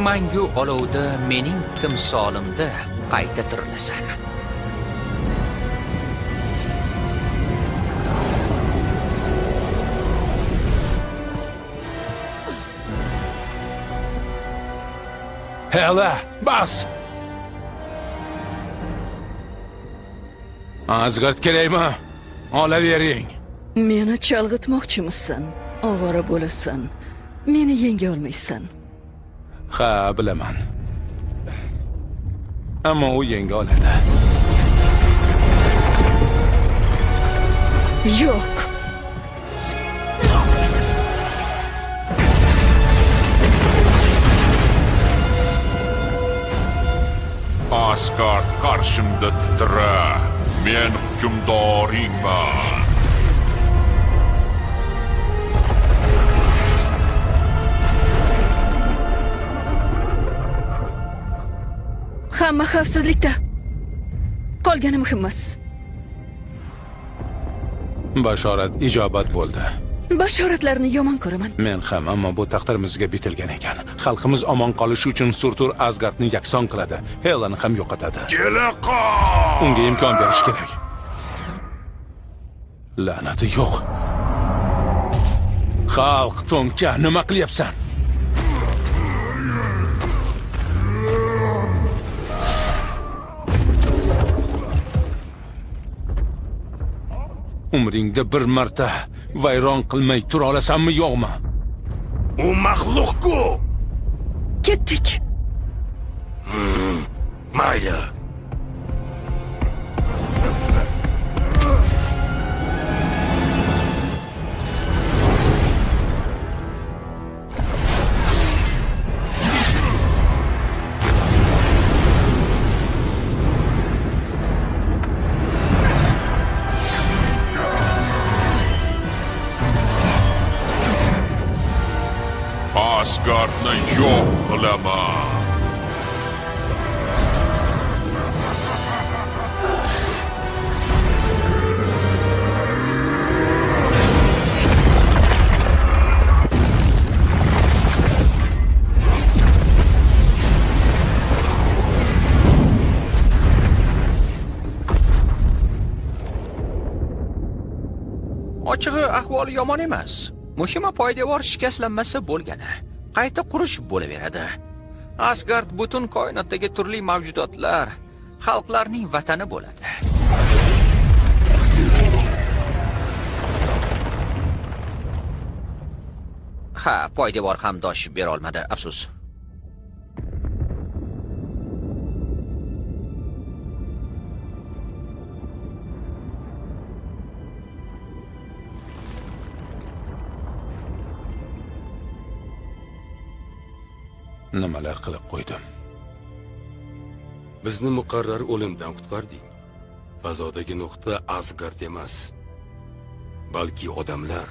mangu olovda mening timsolimda qayta tirilasan. Hela, bas! Asgard kerakmi? Olavering. Meni chalg'itmoqchimisan? Ovora bo'lasan. Meni yenga olmaysan. Ha, bilaman. Ammo u yenga oladi. Yo'q. Asgard qarshimda titra. Men hukmdoringman. Hamma xavfsizlikda. Qolgani muhim emas. Bashorat ijobat bo'ldi. Bashoratlarni yomon ko'raman. Men ham, ammo bu taqdirimizga bitilgan ekan. Xalqimiz omon qolishi uchun Surtur Asgardni yakson qiladi. Helani ham yo'qotadi. Kela qol! Unga imkon berish kerak. La'nati yo'q. Xalq to'nka, nima qilyapsan? Umringda bir marta vayron qilmay tura olasanmi, yo'qmi? U maxluq-ku. Ketdik. Mayli. Asgardni yo'q qilaman. Ochig'i ahvoli yomon emas. Muhimi poydevor shikastlanmasa bo'lgani. Qayta qurish bo'laveradi. Asgard butun koinotdagi turli mavjudotlar, xalqlarning vatani bo'ladi. Ha, poydevor ham dosh bera olmadi, afsus. Nimalar qilib qo'ydim? Bizni muqarrar o'limdan qutqarding. Fazodagi nuqta Asgard emas, balki odamlar.